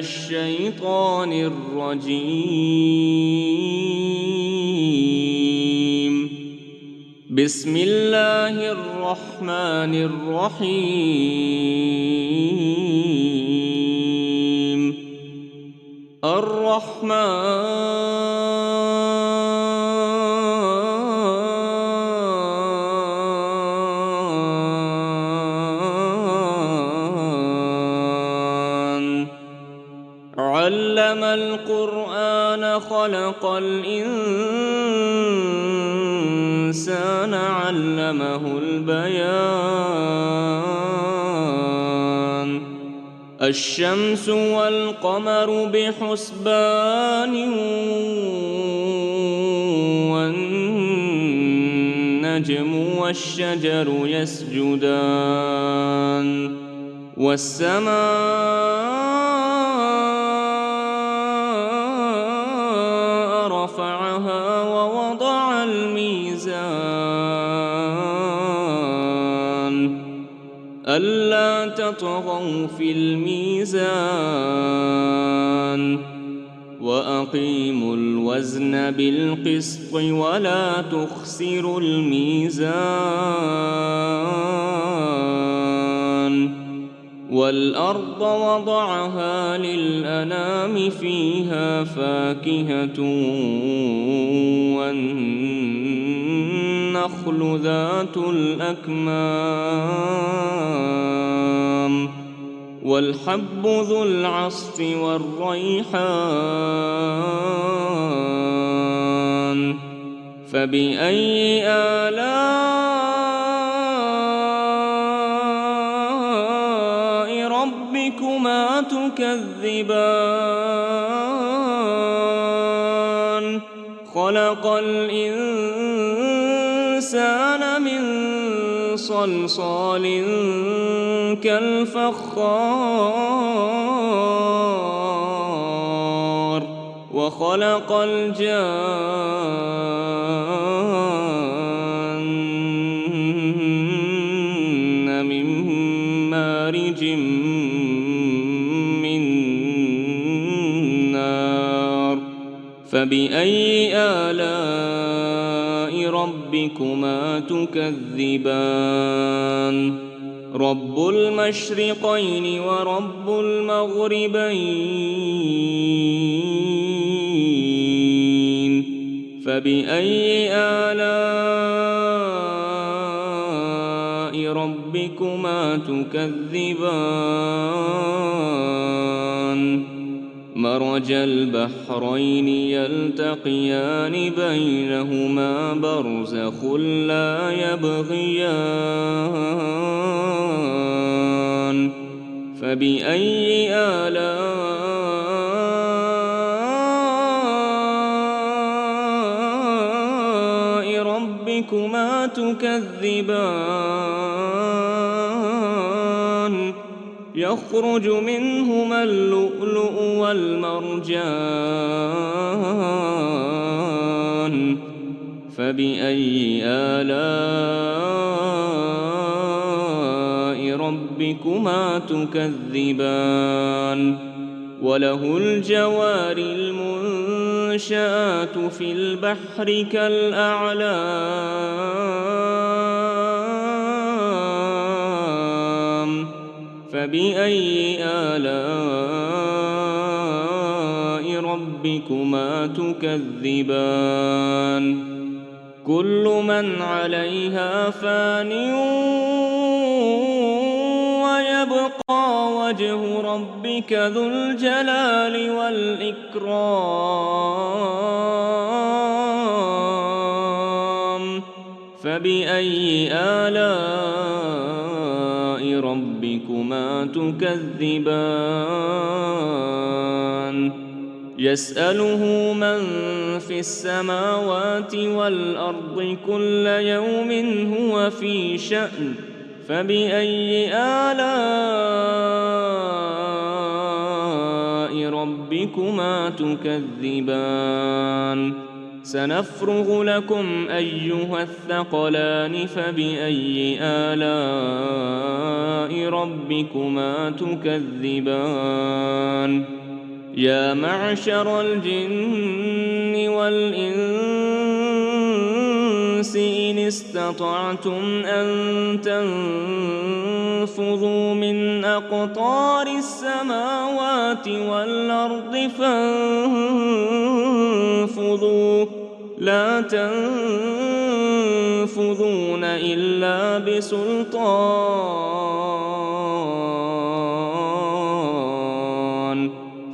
الشيطان الرجيم. بسم الله الرحمن الرحيم. الرحمن علم القرآن خلق الإنسان علمه البيان. الشمس والقمر بحسبان والنجم والشجر يسجدان والسماء رفعها ووضع الميزان ألا تطغوا في الميزان وأقيموا الوزن بالقسط ولا تخسروا الميزان. والأرض وضعها للأنام فيها فاكهة والنخل ذات الأكمام والحب ذو العصف والريحان. فبأي آلاء ربكما تكذبان؟ خلق الإنسان من صلصال كالفخار وخلق الجان من مارج من نار. فبأي آلاء ربكما تكذبان؟ رب المشرقين ورب المغربين. فبأي آلاء ربكما تكذبان؟ مرج البحرين يلتقيان بينهما برزخ لا يبغيان. فبأي آلاء ربكما تكذبان؟ يخرج منهما اللؤلؤ والمرجان. فبأي آلاء ربكما تكذبان؟ وله الجوار المنشآت في البحر كالأعلام. فبأي آلاء ربكما تكذبان؟ كل من عليها فان ويبقى وجه ربك ذو الجلال والإكرام. فبأي آلاء ربكما تكذبان؟ يسأله من في السماوات والأرض كل يوم هو في شأن. فبأي آلاء ربكما تكذبان؟ سنفرغ لكم أيها الثقلان. فبأي آلاء ربكما تكذبان؟ يا معشر الجن والإنس إن استطعتم أن تنفذوا من أقطار السماوات والأرض فانفذوا لا تنفذون إلا بسلطان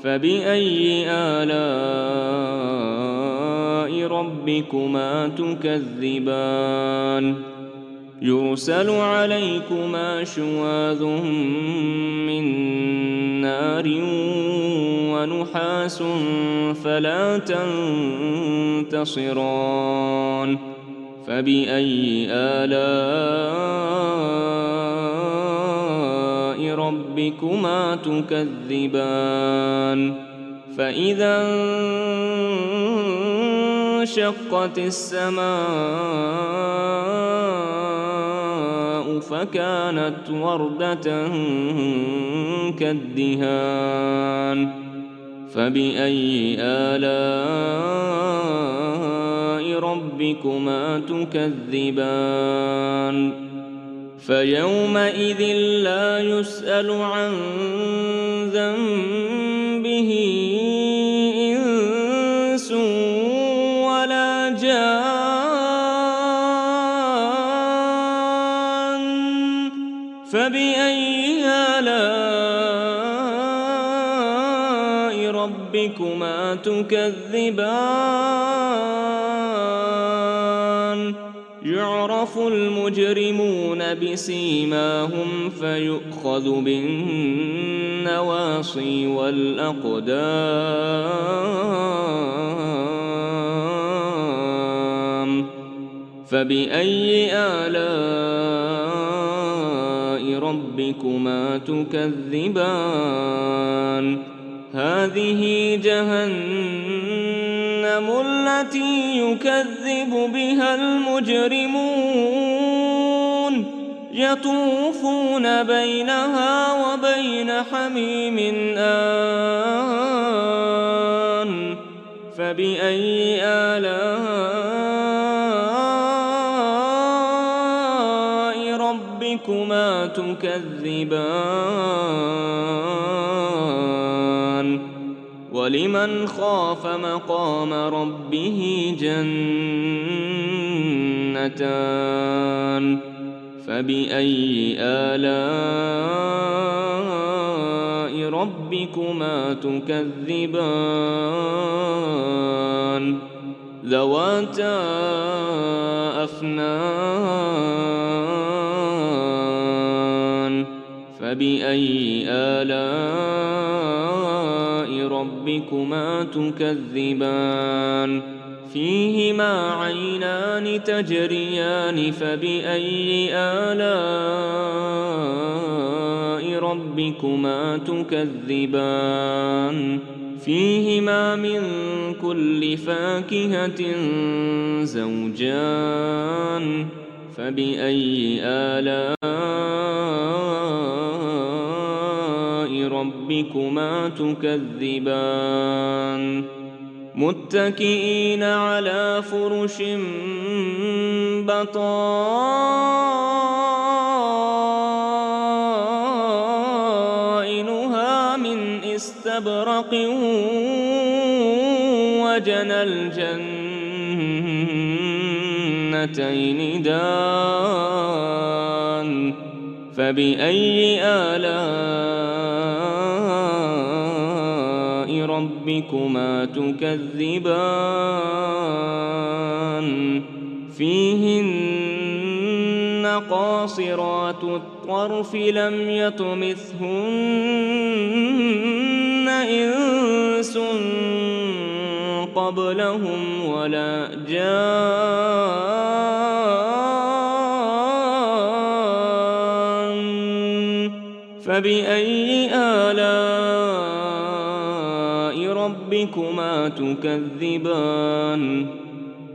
فبأي آلاء ربكما تكذبان يرسل عليكما شواظ من نار ونحاس فلا تنتصران فبأي آلاء ربكما تكذبان فإذا انشقت السماء فكانت وردة كالدهان فبأي آلاء ربكما تكذبان فيومئذ لا يسأل عن ذنبه إنس ولا جان فبأي آلاء ربكما تكذبان يعرف المجرمون بسيماهم فيؤخذ بالنواصي والأقدام فبأي آلاء ربكما تكذبان هذه جهنم التي يكذب بها المجرمون يطوفون بينها وبين حميم آن فبأي آلاء ربكما تكذبان ولمن خاف مقام ربه جنتان فبأي آلاء ربكما تكذبان ذواتا أفنان فبأي آلاء ربكما تكذبان فيهما عينان تجريان فبأي آلاء ربكما تكذبان فيهما من كل فاكهة زوجان فبأي آلاء ربكما تكذبان متكئين على فرش بطائنها من استبرق وجنى الجنتين دان فبأي آلاء ربكما تكذبان فيهن قاصرات الطرف لم يطمثهن إنس قبلهم ولا جان فبأي آلاء ربكما تكذبان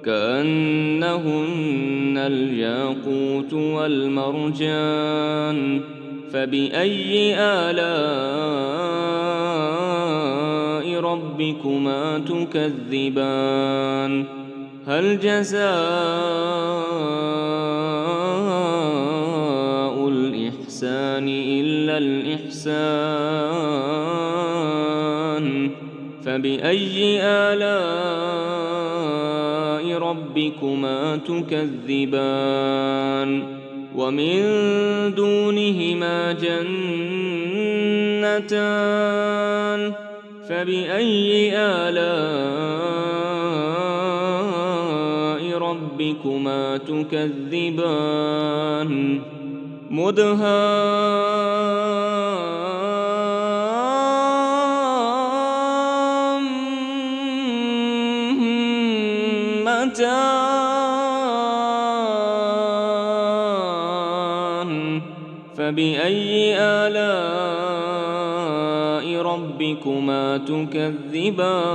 كأنهن الياقوت والمرجان فبأي آلاء ربكما تكذبان هل جزاء الإحسان إلا الإحسان فبأي آلاء ربكما تكذبان ومن دونهما جنتان فبأي آلاء ربكما تكذبان مدهامتان فبأي آلاء ربكما تكذبان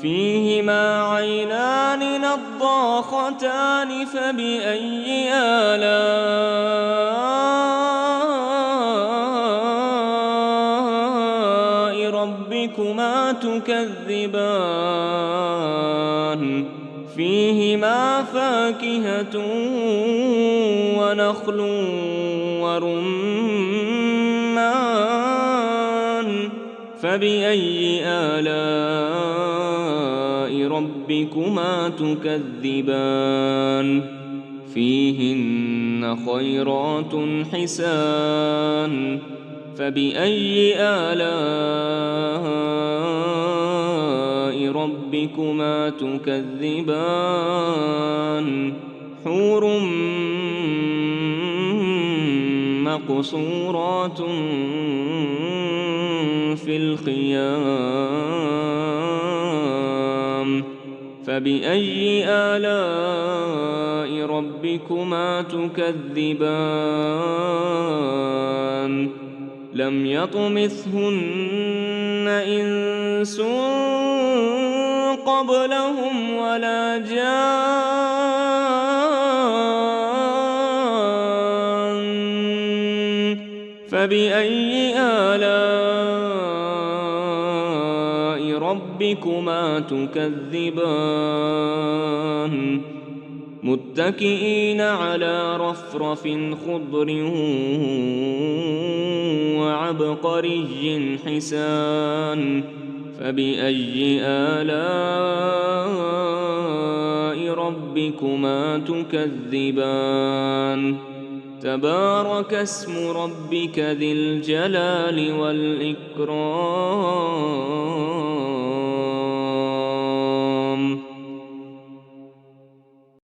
فيهما عينان نضاختان فبأي آلاء ربكما تكذبان فيهما فاكهة ونخل ورمان فبأي آلاء ربكما تكذبان فيهن خيرات حسان فبأي آلاء ربكما تكذبان حور مقصورات في الخيام فبأي آلاء ربكما تكذبان لم يطمثهن إنس قبلهم ولا جان فبأي آلاء ربكما تكذبان متكئين على رفرف خضر وعبقري حسان فبأي آلاء ربكما تكذبان تبارك اسم ربك ذي الجلال والإكرام